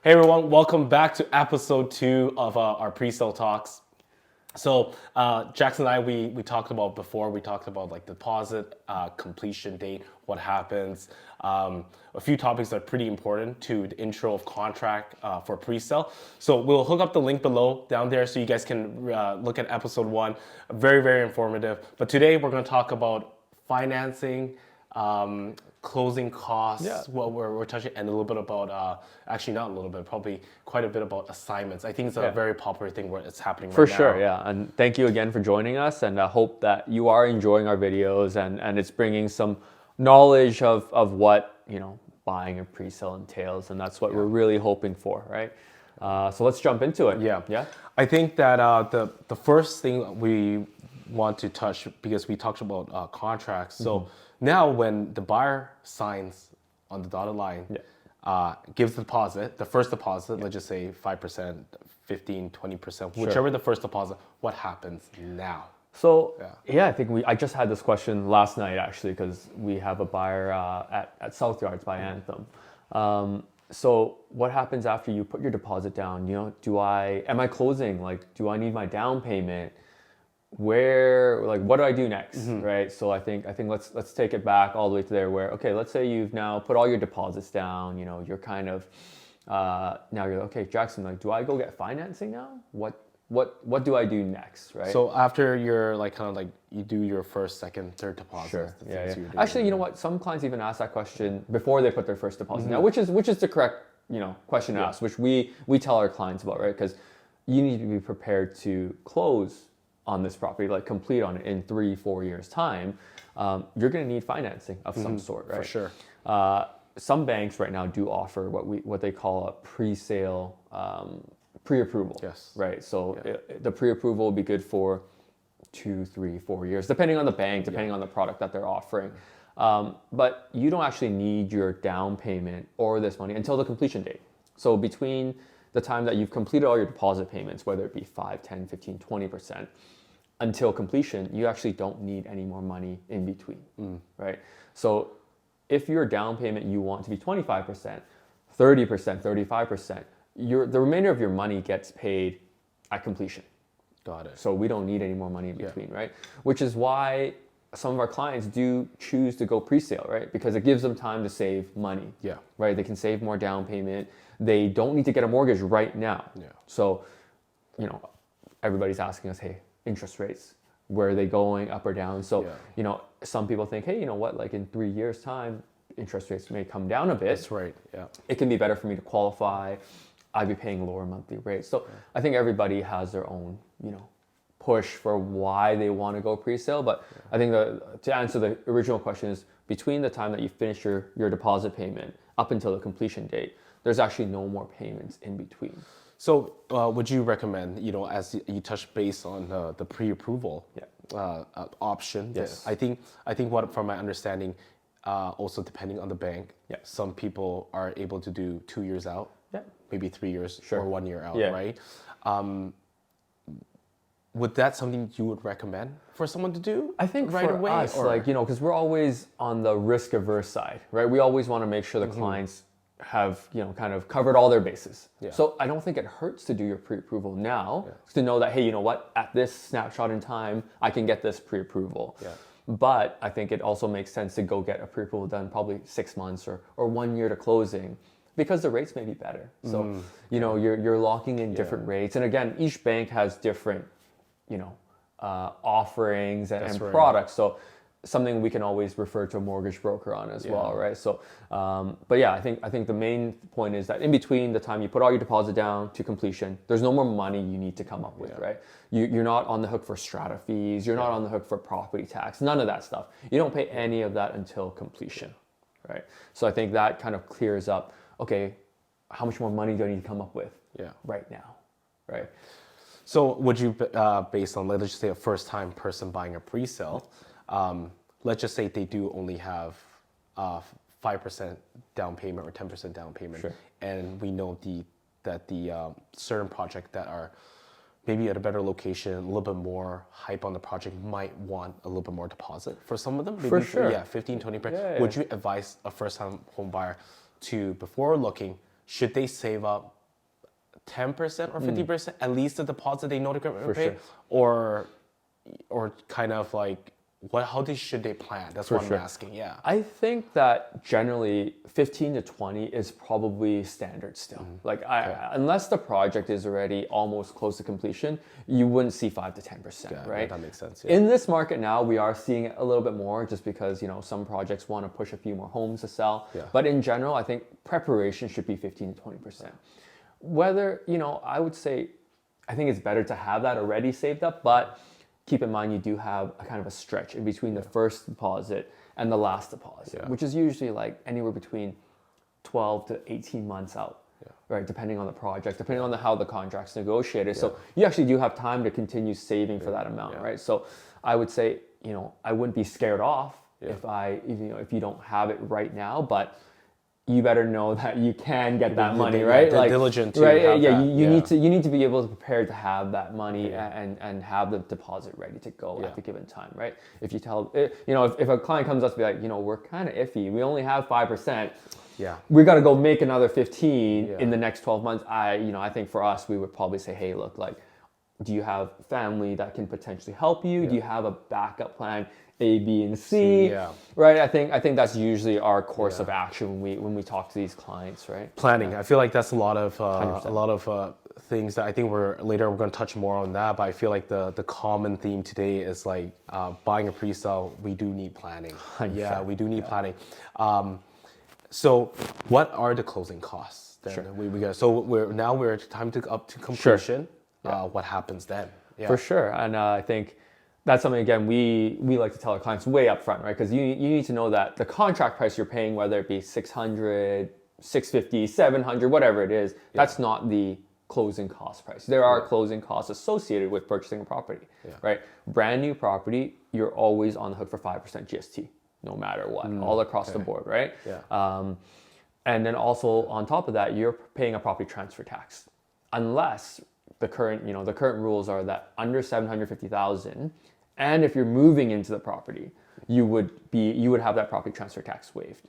Hey everyone, welcome back to episode 2 of our pre-sale talks. So Jackson and I, we talked about before, we talked about like deposit, completion date, what happens, a few topics that are pretty important to the intro of contract for pre-sale. So we'll hook up the link below down there so you guys can look at episode 1, very, very informative. But today we're gonna talk about financing, closing costs, what we're touching, and a little bit about, actually not a little bit, probably quite a bit about assignments. I think it's a very popular thing where it's happening right now. For sure, yeah. And thank you again for joining us. And I hope that you are enjoying our videos and it's bringing some knowledge of what, buying a pre-sale entails. And that's what we're really hoping for, right? So let's jump into it. Yeah. I think that the first thing we want to touch, because we talked about contracts. So now when the buyer signs on the dotted line, gives the deposit, the first deposit, let's just say 5%, 15, 20%, whichever the first deposit, what happens now? So I think I just had this question last night actually, because we have a buyer at South Yards by Anthem. So what happens after you put your deposit down? Am I closing? Like, do I need my down payment? What do I do next, right? So I think let's take it back all the way to there where, okay, let's say you've now put all your deposits down, you're kind of, now you're like, okay, Jackson, like, do I go get financing now? What do I do next, right? So after you're you do your first, second, third deposit. Sure. Yeah. Actually, you know what? Some clients even ask that question before they put their first deposit down, which is the correct, question to ask, which we tell our clients about, right? Because you need to be prepared to close on this property, like complete on it in 3-4 years time. You're going to need financing of some sort, right? For sure. Some banks right now do offer what they call a pre-sale pre-approval. Yes. Right. So the pre-approval will be good for 2, 3, 4 years, depending on the bank, depending on the product that they're offering. But you don't actually need your down payment or this money until the completion date. So between the time that you've completed all your deposit payments, whether it be 5, 10, 15, 20%, until completion, you actually don't need any more money in between, right? So if your down payment you want to be 25%, 30%, 35%, the remainder of your money gets paid at completion. Got it. So we don't need any more money in between, right? Which is why some of our clients do choose to go pre-sale, right? Because it gives them time to save money, right? They can save more down payment. They don't need to get a mortgage right now. So, everybody's asking us, hey, interest rates, where are they going, up or down? So, some people think, hey, like in 3 years time, interest rates may come down a bit. That's right, It can be better for me to qualify. I'd be paying lower monthly rates. So I think everybody has their own, push for why they want to go pre-sale. But I think to answer the original question is between the time that you finish your deposit payment up until the completion date, there's actually no more payments in between. So would you recommend, as you touched base on the pre-approval option? Yes. I think what, from my understanding, also depending on the bank, some people are able to do 2 years out, maybe 3 years or 1 year out, right? Would that something you would recommend for someone to do? I think right for away, us, because we're always on the risk averse side, right? We always want to make sure the clients have, kind of covered all their bases. So I don't think it hurts to do your pre-approval now, to know that, hey, at this snapshot in time, I can get this pre-approval. But I think it also makes sense to go get a pre-approval done probably 6 months or 1 year to closing, because the rates may be better. So, you're locking in different rates. And again, each bank has different, offerings and products. So something we can always refer to a mortgage broker on as well, right? So, but I think the main point is that in between the time you put all your deposit down to completion, there's no more money you need to come up with, right? You're not on the hook for strata fees. You're not on the hook for property tax. None of that stuff. You don't pay any of that until completion, right? So I think that kind of clears up, okay, how much more money do I need to come up with right now, right? So would you, based on, let's just say a first-time person buying a pre-sale, let's just say they do only have 5% down payment or 10% down payment, and we know that the certain project that are maybe at a better location, a little bit more hype on the project, might want a little bit more deposit for some of them. Maybe for sure. 15, 20%. Would you advise a first-time home buyer to, before looking, should they save up 10% or 50%, at least the deposit they know they're going to pay, sure. or kind of like should they plan? That's what I'm asking. Yeah. I think that generally 15 to 20 is probably standard still. Like unless the project is already almost close to completion, you wouldn't see 5 to 10%, right? Yeah, that makes sense. Yeah. In this market now, we are seeing it a little bit more just because, some projects want to push a few more homes to sell. Yeah. But in general, I think preparation should be 15 to 20%. Whether, I would say, I think it's better to have that already saved up, but keep in mind you do have a kind of a stretch in between the first deposit and the last deposit, which is usually like anywhere between 12 to 18 months out, right? Depending on the project, depending on how the contract's negotiated. So you actually do have time to continue saving for that amount, right? So I would say, I wouldn't be scared off if you don't have it right now, but you better know that you can get that money, right? Like diligent to right? Have yeah, that. You need to be able to prepare to have that money and have the deposit ready to go at the given time, right? If you tell, if a client comes up to be like, we're kind of iffy, we only have 5%. Yeah, we got to go make another 15 in the next 12 months. I think for us, we would probably say, hey, look, like, do you have family that can potentially help you? Do you have a backup plan? A, B, and C, right? I think that's usually our course of action when we talk to these clients, right? Planning. I feel like that's a lot of things that I think we're going to touch more on that. But I feel like the common theme today is like buying a pre-sale. We do need planning. 100%. Yeah, we do need planning. So what are the closing costs? Then? Sure. So we're time to up to completion. Sure. What happens then? Yeah. For sure, and I think that's something, again, we like to tell our clients way up front, right? Because you need to know that the contract price you're paying, whether it be $600, $650, $700, whatever it is, that's not the closing cost price. There are closing costs associated with purchasing a property, right? Brand new property, you're always on the hook for 5% GST, no matter what, all across the board, right? Yeah. And then also on top of that, you're paying a property transfer tax, unless the current rules are that under 750,000. And if you're moving into the property, you would have that property transfer tax waived,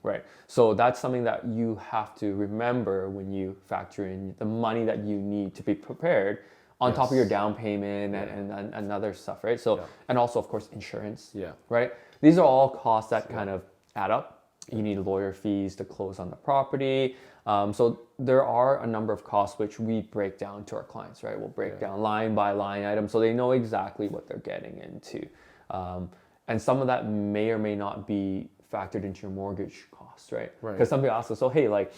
right? So that's something that you have to remember when you factor in the money that you need to be prepared on top of your down payment and other stuff, right? So and also of course insurance, right? These are all costs that kind of add up. You need lawyer fees to close on the property. So there are a number of costs which we break down to our clients, right? We'll break down line by line item so they know exactly what they're getting into. And some of that may or may not be factored into your mortgage costs, right? Because some people ask us, so hey, like,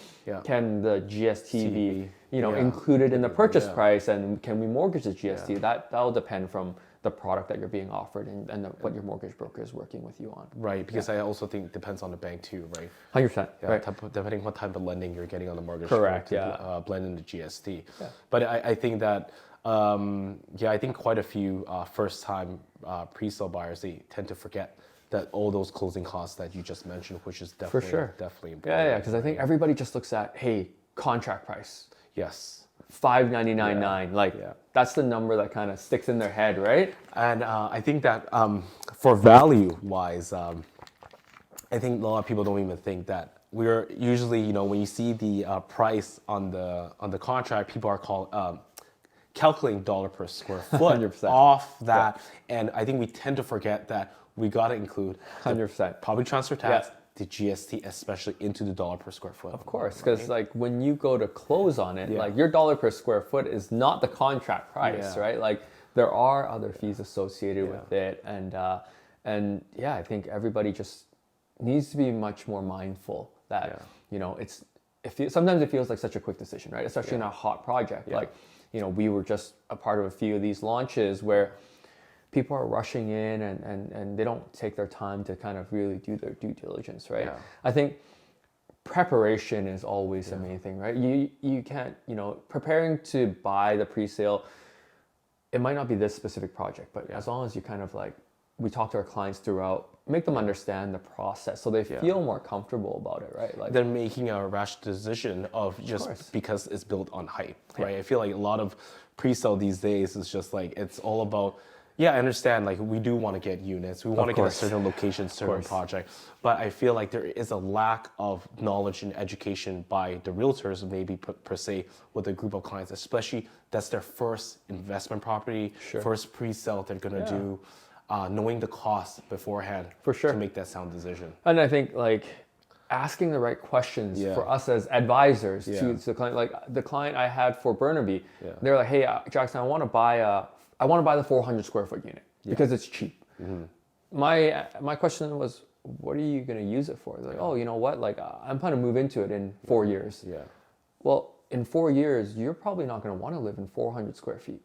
can the GST be, included in the purchase price, and can we mortgage the GST? That'll depend from the product that you're being offered and what your mortgage broker is working with you on. Right, because I also think it depends on the bank too, right? 100%. Yeah, right. Depending what type of lending you're getting on the mortgage. Correct, blend in the GST. Yeah. But I think that, I think quite a few first-time pre-sale buyers, they tend to forget that all those closing costs that you just mentioned, which is definitely, definitely important. Yeah, because I think everybody just looks at, hey, contract price. Yes. $599.9, that's the number that kind of sticks in their head, right? And I think that for value-wise, I think a lot of people don't even think that we're usually, when you see the price on the contract, people are calculating dollar per square foot 100%. Off that, and I think we tend to forget that we got to include 100% property transfer tax. The GST, especially into the dollar per square foot. Of course, because like when you go to close on it, like your dollar per square foot is not the contract price, right? Like there are other fees associated with it, and I think everybody just needs to be much more mindful that sometimes it feels like such a quick decision, right? Especially in a hot project, like we were just a part of a few of these launches where people are rushing in and they don't take their time to kind of really do their due diligence, right? I think preparation is always the main thing, right? You can't, preparing to buy the pre-sale, it might not be this specific project, but as long as you kind of like, we talk to our clients throughout, make them understand the process so they feel more comfortable about it, right? Like they're making a rash decision of just because it's built on hype, right? I feel like a lot of pre-sale these days is just like, it's all about Yeah, I understand. Like, we do want to get units. We want to get a course. certain location, certain project. But I feel like there is a lack of knowledge and education by the realtors, maybe per se, with a group of clients, especially that's their first investment property, first pre-sale they're going to do, knowing the cost beforehand For sure. to make that sound decision. And I think like asking the right questions for us as advisors to the client, like the client I had for Burnaby, they're like, hey, Jackson, I want to buy the 400 square foot unit because it's cheap. My question was, what are you going to use it for? They're like, oh, you know what? Like, I'm planning to move into it in 4 years. Yeah. Well, in 4 years, you're probably not going to want to live in 400 square feet.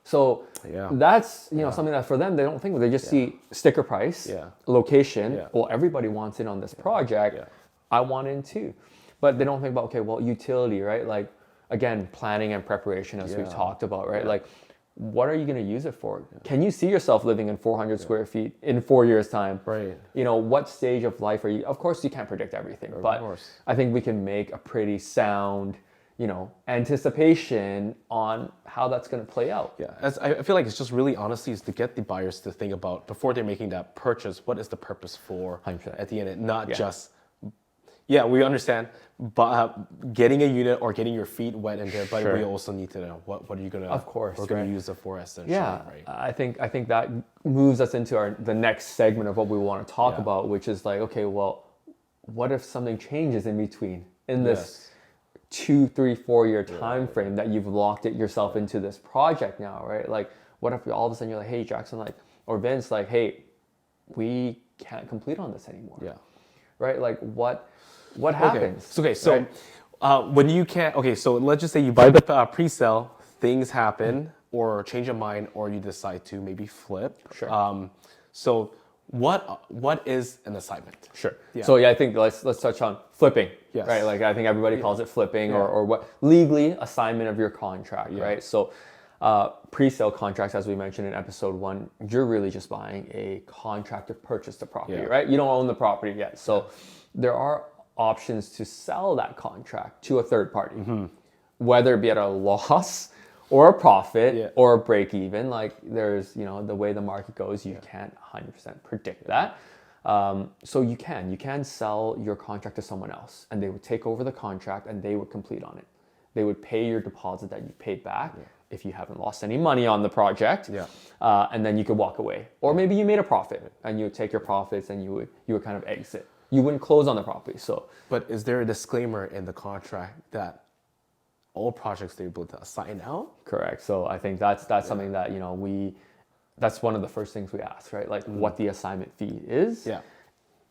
So that's something that for them they don't think of. They just see sticker price, location. Well, everybody wants in on this project. I want in too, but they don't think about utility, right? Like again, planning and preparation, as we've talked about, right? Like, what are you going to use it for? Can you see yourself living in 400 square feet in 4 years' time? Right. What stage of life are you? Of course, you can't predict everything, but I think we can make a pretty sound anticipation on how that's going to play out. Yeah, I feel like it's just really honestly is to get the buyers to think about before they're making that purchase, what is the purpose for 100%. at the end, not just, we understand, but getting a unit or getting your feet wet in there, but we also need to know what are you going to, of course, we're going to use it for essentially, right? I think that moves us into the next segment of what we want to talk about, which is like, okay, well, what if something changes in between in this 2, 3, 4 year time frame that you've locked it yourself into this project now, right? Like, what if all of a sudden you're like, hey, Jackson, like, or Vince, like, hey, we can't complete on this anymore. Right? Like, what happens? Okay, so when you can't, so let's just say you buy the pre-sale, things happen, or change your mind, or you decide to maybe flip. So what is an assignment? So I think let's touch on flipping. Right? Like, I think everybody calls it flipping or what legally assignment of your contract, right? So pre-sale contracts, as we mentioned in episode 1, you're really just buying a contract to purchase the property, right? You don't own the property yet. So there are options to sell that contract to a third party, whether it be at a loss or a profit or a break even. Like, there's, the way the market goes, you can't 100% predict that. So you can sell your contract to someone else, and they would take over the contract and they would complete on it. They would pay your deposit that you paid back if you haven't lost any money on the project, and then you could walk away. Or maybe you made a profit and you would take your profits and you would kind of exit. You wouldn't close on the property. So, but is there a disclaimer in the contract that all projects they're able to assign out? Correct. So I think that's something that that's one of the first things we ask, right? Like, what the assignment fee is.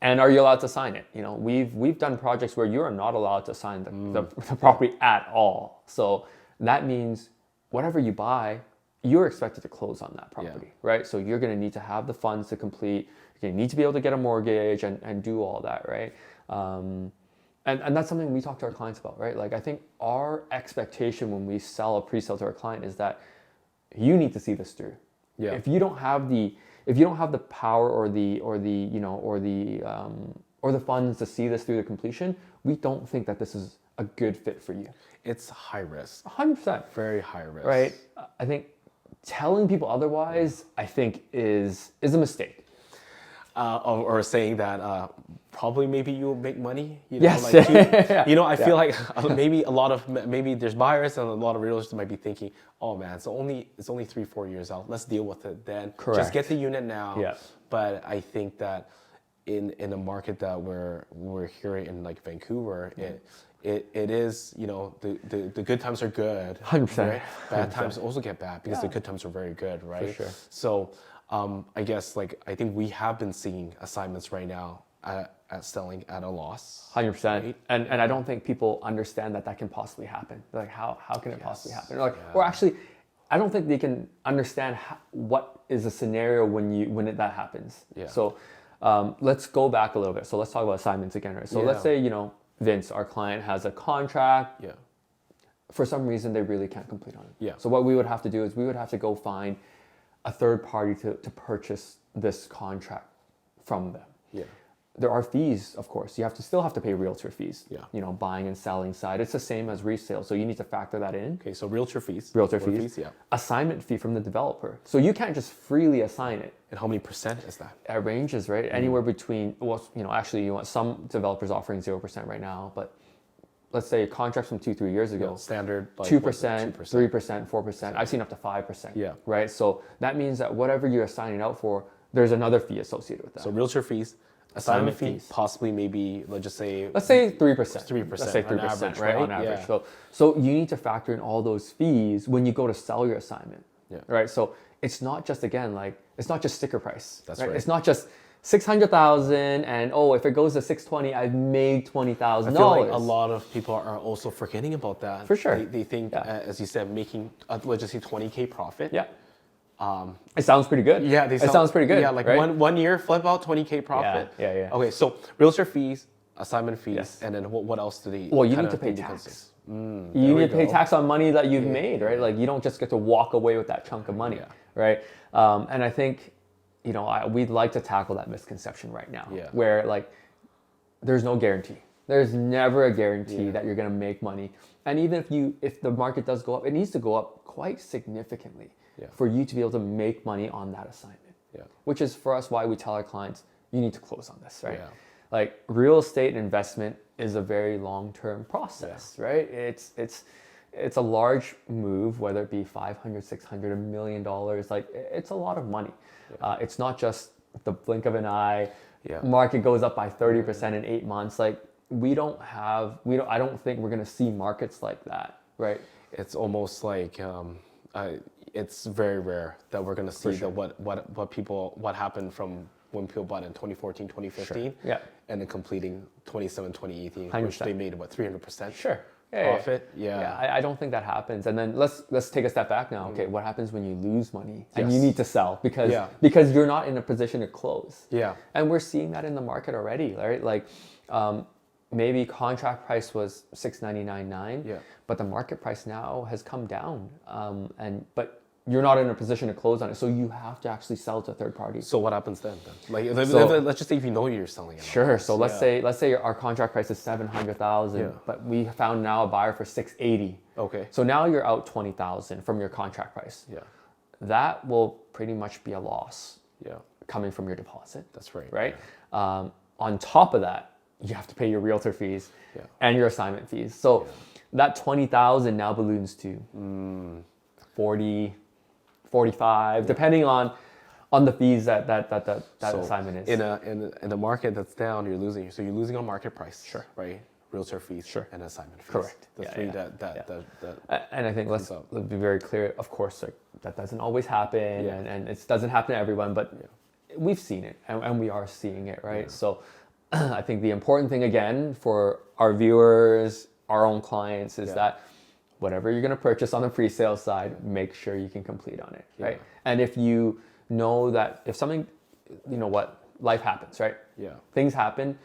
And are you allowed to sign it? We've done projects where you are not allowed to sign the property at all. So that means whatever you buy, you're expected to close on that property, right? So you're going to need to have the funds to complete. You're going to need to be able to get a mortgage and do all that, right? And that's something we talk to our clients about, right? Like, I think our expectation when we sell a pre-sale to our client is that you need to see this through. If you don't have the power or the funds to see this through the completion, we don't think that this is a good fit for you. It's high risk. 100%. Very high risk. Right? I think telling people otherwise, I think is a mistake. Or saying that probably maybe you'll make money. Yes. I feel like maybe there's buyers and a lot of realtors might be thinking, oh man, it's only 3-4 years out. Let's deal with it then. Correct. Just get the unit now. But I think that in a market that we're hearing in like Vancouver, it is, the good times are good. 100%. Right? Bad times also get bad because the good times are very good, right? For sure. So I guess I think we have been seeing assignments right now at selling at a loss. 100%. Right? And I don't think people understand that can possibly happen. They're like, how can it possibly happen? Or actually, I don't think they can understand what is a scenario when that happens. So let's go back a little bit. So let's talk about assignments again, right? So let's say, Vince, our client, has a contract. For some reason, they really can't complete on it. So what we would have to do is we would have to go find a third party to purchase this contract from them. there are fees, of course. You still have to pay realtor fees. Yeah. You know, buying and selling side. It's the same as resale, so you need to factor that in. Okay, so realtor fees. Realtor fees. Yeah. Assignment fee from the developer. So you can't just freely assign it. And how many percent is that? It ranges, right? Anywhere between, well, you know, actually, you want some developers offering 0% right now, but let's say contracts from 2-3 years ago. Yeah, standard. Like, 2%, 2%. 3%, 4%. I've seen up to 5%. Yeah. Right? So that means that whatever you're assigning out for, there's another fee associated with that. So realtor fees, assignment fees, possibly maybe, let's say 3%. 3%. Let's say 3%, on average, right? On average. Yeah. So you need to factor in all those fees when you go to sell your assignment. Yeah. Right? So it's not just, again, like, it's not just sticker price. That's right. It's not just 600,000 and if it goes to 620, I've made $20,000. I feel like a lot of people are also forgetting about that. For sure. They think, as you said, making, let's just say 20K profit. Yeah. It sounds pretty good. Yeah, it sounds pretty good. Yeah, like right? one year, flip out 20K profit. Yeah. Okay, so realtor fees, assignment fees, and then what else do they? Well, you need to pay tax. You need to pay tax on money that you've made, right? Like you don't just get to walk away with that chunk of money, right? And I think, you know, we'd like to tackle that misconception right now, where like there's no guarantee. There's never a guarantee that you're going to make money, and even if the market does go up, it needs to go up quite significantly for you to be able to make money on that assignment. Which is for us why we tell our clients, you need to close on this, right? Like real estate investment is a very long-term process, right? It's a large move, whether it be $500, $600, $1 million. Like it's a lot of money. It's not just the blink of an eye. Market goes up by 30% in 8 months. Like I don't think we're gonna see markets like that, right? It's almost like it's very rare that we're gonna see what happened from when people bought in 2014, 2015, and then completing 2018, 100%. Which they made about 300% profit. I don't think that happens. And then let's take a step back now. Okay, what happens when you lose money and you need to sell because you're not in a position to close? And we're seeing that in the market already, right? Like maybe contract price was $699.9, but the market price now has come down, but you're not in a position to close on it, so you have to actually sell to third parties. So what happens then? Like, let's just say if you know you're selling it. Sure. So let's say our contract price is $700,000, but we found now a buyer for $680,000. Okay. So now you're out $20,000 from your contract price. That will pretty much be a loss. Coming from your deposit. That's right. Right. On top of that, you have to pay your realtor fees and your assignment fees. So that $20,000 now balloons to 40. 45, depending on the fees that assignment is. In a market that's down, you're losing. So you're losing on market price, right? Realtor fees, and assignment fees. Correct. The three that. And I think let's be very clear. Of course, like, that doesn't always happen, and it doesn't happen to everyone, but we've seen it, and we are seeing it, right? So I think the important thing again for our viewers, our own clients, is that whatever you're going to purchase on the pre-sale side, make sure you can complete on it, right? And if you know that if something, you know what, life happens, right? Things happen.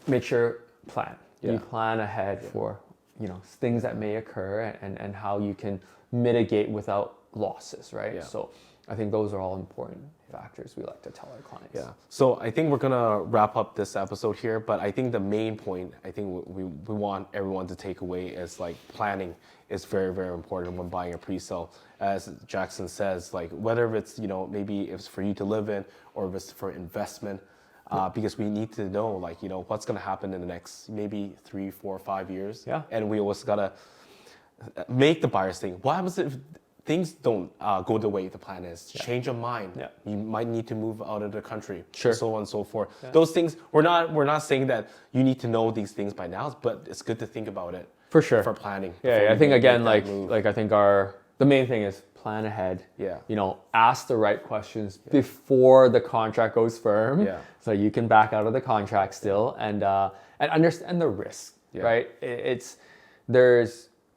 Make sure plan. You plan ahead for, you know, things that may occur and how you can mitigate without losses, right? So I think those are all important factors we like to tell our clients. So I think we're gonna wrap up this episode here, but I think the main point I think we want everyone to take away is like planning is very, very important when buying a pre-sale. As Jackson says, like whether it's, you know, maybe it's for you to live in or if it's for investment, because we need to know, like, you know, what's gonna happen in the next maybe 3, 4, 5 years. And we always gotta make the buyers think, what happens if things don't go the way the plan is? Change your mind. You might need to move out of the country. So on and so forth. Those things, we're not saying that you need to know these things by now, but it's good to think about it. For sure. For planning. I think again, like I think the main thing is plan ahead. You know, ask the right questions before the contract goes firm. So you can back out of the contract still and understand the risk, right?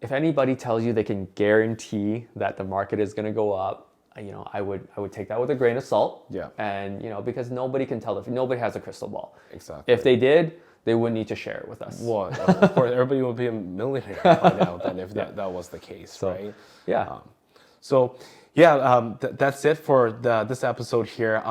If anybody tells you they can guarantee that the market is going to go up, you know, I would take that with a grain of salt. And, you know, because nobody can tell, if nobody has a crystal ball. If they did, they wouldn't need to share it with us. Well, of course, everybody would be a millionaire by now then if that was the case, right? So Yeah, that's it for this episode here.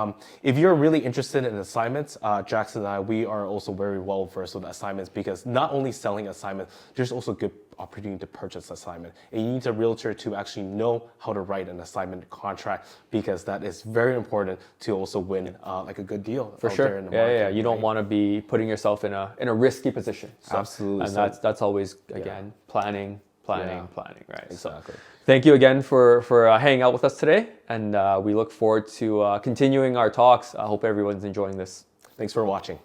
If you're really interested in assignments, Jackson and I, we are also very well versed with assignments, because not only selling assignments, there's also good opportunity to purchase assignment. And you need a realtor to actually know how to write an assignment contract, because that is very important to also win like a good deal For out sure. there in the Yeah, market. yeah. You don't want to be putting yourself in a risky position. So, Absolutely. And So- that's always, again, planning, Yeah. right? Exactly. So thank you again for hanging out with us today. And we look forward to continuing our talks. I hope everyone's enjoying this. Thanks for watching.